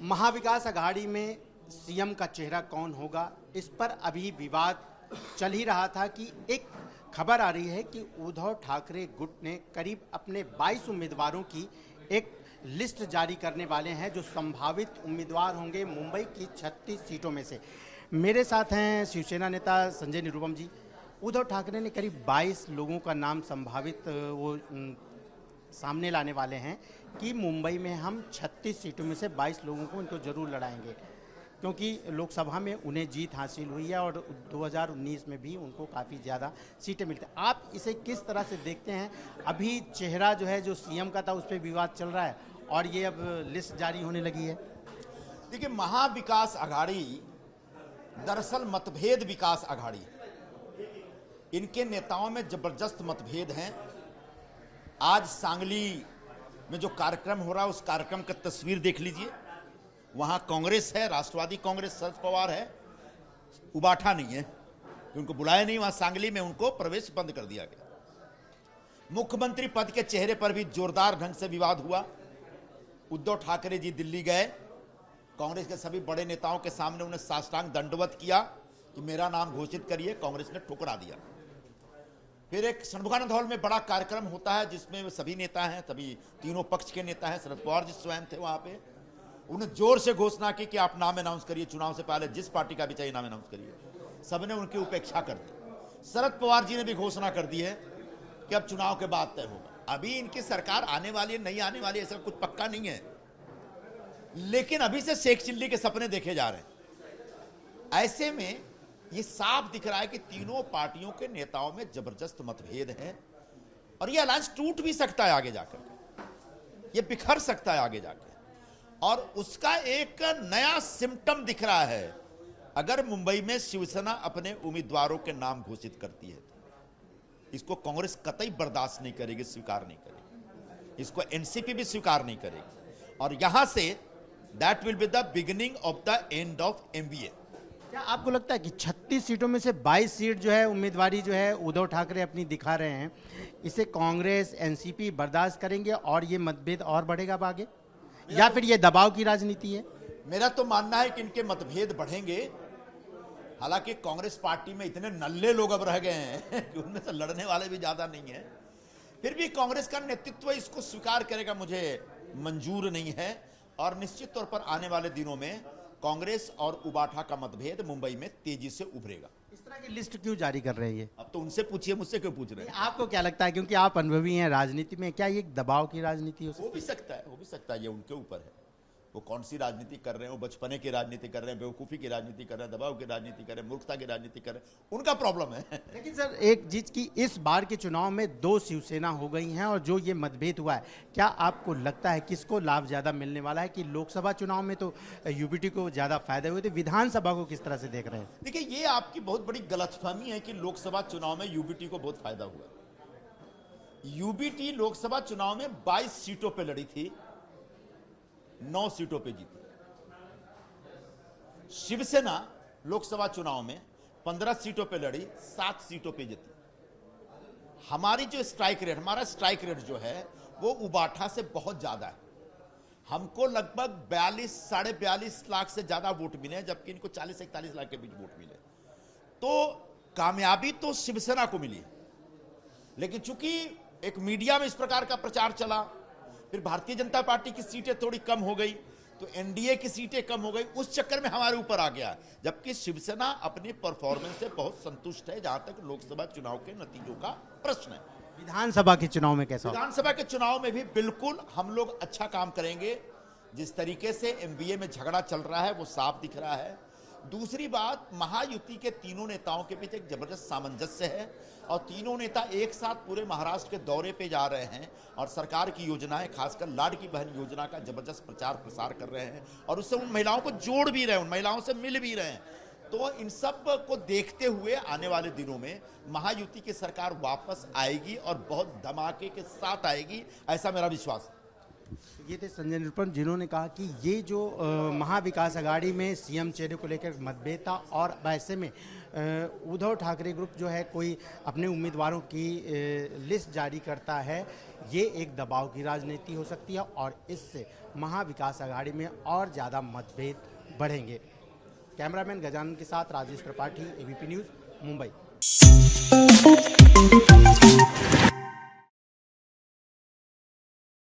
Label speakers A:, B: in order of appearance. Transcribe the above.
A: महाविकास अघाड़ी में सीएम का चेहरा कौन होगा, इस पर अभी विवाद चल ही रहा था कि एक खबर आ रही है कि उद्धव ठाकरे गुट ने करीब अपने 22 उम्मीदवारों की एक लिस्ट जारी करने वाले हैं जो संभावित उम्मीदवार होंगे मुंबई की 36 सीटों में से। मेरे साथ हैं शिवसेना नेता संजय निरुपम जी। उद्धव ठाकरे ने करीब 22 लोगों का नाम संभावित सामने लाने वाले हैं कि मुंबई में हम 36 सीटों में से 22 लोगों को इनको जरूर लड़ाएंगे, क्योंकि लोकसभा में उन्हें जीत हासिल हुई है और 2019 में भी उनको काफ़ी ज़्यादा सीटें मिलती हैं। आप इसे किस तरह से देखते हैं? अभी चेहरा जो है जो सीएम का था उस पर विवाद चल रहा है और ये अब लिस्ट जारी होने लगी है।
B: देखिए, महाविकास अघाड़ी दरअसल मतभेद विकास अघाड़ी, इनके नेताओं में जबरदस्त मतभेद हैं। आज सांगली में जो कार्यक्रम हो रहा है उस कार्यक्रम का तस्वीर देख लीजिए। वहां कांग्रेस है, राष्ट्रवादी कांग्रेस, शरद पवार है, उबाठा नहीं है, उनको बुलाया नहीं। वहां सांगली में उनको प्रवेश बंद कर दिया गया। मुख्यमंत्री पद के चेहरे पर भी जोरदार ढंग से विवाद हुआ। उद्धव ठाकरे जी दिल्ली गए, कांग्रेस के सभी बड़े नेताओं के सामने उन्हें साष्टांग दंडवत किया कि मेरा नाम घोषित करिए। कांग्रेस ने ठुकरा दिया। फिर एक षणमुखानंद हॉल में बड़ा कार्यक्रम होता है जिसमें सभी नेता हैं, सभी तीनों पक्ष के नेता हैं। शरद पवार जी स्वयं थे वहां पे। उन्हें जोर से घोषणा की कि आप नाम अनाउंस करिए, चुनाव से पहले जिस पार्टी का भी चाहिए नाम अनाउंस करिए। सबने उनकी उपेक्षा कर दी। शरद पवार जी ने भी घोषणा कर दी है कि अब चुनाव के बाद तय होगा। अभी इनकी सरकार आने वाली है, नहीं आने वाली है, ऐसा कुछ पक्का नहीं है, लेकिन अभी से शेख चिल्ली के सपने देखे जा रहे हैं। ऐसे में ये साफ दिख रहा है कि तीनों पार्टियों के नेताओं में जबरदस्त मतभेद है और ये अलायंस टूट भी सकता है आगे जाकर, ये बिखर सकता है आगे जाकर। और उसका एक नया सिम्टम दिख रहा है। अगर मुंबई में शिवसेना अपने उम्मीदवारों के नाम घोषित करती है तो इसको कांग्रेस कतई बर्दाश्त नहीं करेगी, स्वीकार नहीं करेगी। इसको एनसीपी भी स्वीकार नहीं करेगी और यहां say that will be the beginning of the end of MBA.
A: क्या आपको लगता है कि 36 सीटों में से 22 सीट जो है उम्मीदवारी जो है उद्धव ठाकरे अपनी दिखा रहे हैं, इसे कांग्रेस एनसीपी बर्दाश्त करेंगे और ये मतभेद और बढ़ेगा आगे, या फिर ये दबाव की राजनीति है?
B: मेरा तो मानना है कि इनके मतभेद बढ़ेंगे। हालांकि कांग्रेस पार्टी में इतने नल्ले लोग अब रह गए हैं कि उनमें से लड़ने वाले भी ज्यादा नहीं है। फिर भी कांग्रेस का नेतृत्व इसको स्वीकार करेगा, मुझे मंजूर नहीं है। और निश्चित तौर पर आने वाले दिनों में कांग्रेस और उबाठा का मतभेद मुंबई में तेजी से उभरेगा।
A: इस तरह की लिस्ट क्यों जारी कर रहे हैं ये?
B: अब तो उनसे पूछिए, मुझसे क्यों पूछ रहे हैं?
A: आपको क्या लगता है, क्योंकि आप अनुभवी हैं राजनीति में, क्या ये दबाव की राजनीति हो सकती है?
B: हो भी सकता है, हो भी सकता है। ये उनके ऊपर है, वो कौन सी राजनीति कर रहे हैं। वो बचपने की राजनीति कर रहे हैं, बेवकूफ़ी की राजनीति कर रहे हैं, दबाव की राजनीति कर रहे हैं, मूर्खता की राजनीति कर रहे हैं, उनका प्रॉब्लम है।
A: लेकिन सर एक चीज की, इस बार के चुनाव में 2 शिवसेना हो गई हैं और जो ये मतभेद हुआ है, क्या आपको लगता है किसको लाभ ज्यादा मिलने वाला है? कि लोकसभा चुनाव में तो यूबीटी को ज्यादा फायदे हुए थे, विधानसभा को किस तरह से देख रहे हैं?
B: देखिए, ये आपकी बहुत बड़ी गलतफहमी है कि लोकसभा चुनाव में यूबीटी को बहुत फायदा हुआ। यूबीटी लोकसभा चुनाव में 22 सीटों पर लड़ी थी, 9 सीटों पर जीती। शिवसेना लोकसभा चुनाव में 15 सीटों पे लड़ी, 7 सीटों पे जीती। हमारी जो स्ट्राइक रेट, हमारा स्ट्राइक रेट जो है वो उबाठा से बहुत ज्यादा है। हमको लगभग 42-42.5 लाख से ज्यादा वोट मिले, जबकि इनको 40-41 लाख के बीच वोट मिले। तो कामयाबी तो शिवसेना को मिली, लेकिन चूंकि एक मीडिया में इस प्रकार का प्रचार चला, फिर भारतीय जनता पार्टी की सीटें थोड़ी कम हो गई, तो एनडीए की सीटें कम हो गई, उस चक्कर में हमारे ऊपर आ गया। जबकि शिवसेना अपनी परफॉर्मेंस से बहुत संतुष्ट है जहां तक लोकसभा चुनाव के नतीजों का प्रश्न है।
A: विधानसभा के चुनाव में कैसा?
B: विधानसभा के चुनाव में भी बिल्कुल हम लोग अच्छा काम करेंगे। जिस तरीके से एमबीए में झगड़ा चल रहा है वो साफ दिख रहा है। दूसरी बात, महायुति के तीनों नेताओं के बीच एक जबरदस्त सामंजस्य है और तीनों नेता एक साथ पूरे महाराष्ट्र के दौरे पे जा रहे हैं और सरकार की योजनाएं, खासकर लाडकी बहन योजना का जबरदस्त प्रचार प्रसार कर रहे हैं और उससे उन महिलाओं को जोड़ भी रहे हैं, उन महिलाओं से मिल भी रहे हैं। तो इन सब को देखते हुए आने वाले दिनों में महायुति की सरकार वापस आएगी और बहुत धमाके के साथ आएगी, ऐसा मेरा विश्वास है।
A: ये थे संजय निरुपम, जिन्होंने कहा कि ये जो महाविकास आघाड़ी में सीएम चेहरे को लेकर मतभेद था और ऐसे में उद्धव ठाकरे ग्रुप जो है कोई अपने उम्मीदवारों की लिस्ट जारी करता है, ये एक दबाव की राजनीति हो सकती है और इससे महाविकास आघाड़ी में और ज़्यादा मतभेद बढ़ेंगे। कैमरामैन गजानन के साथ राजेश त्रिपाठी, एबीपी न्यूज़, मुंबई।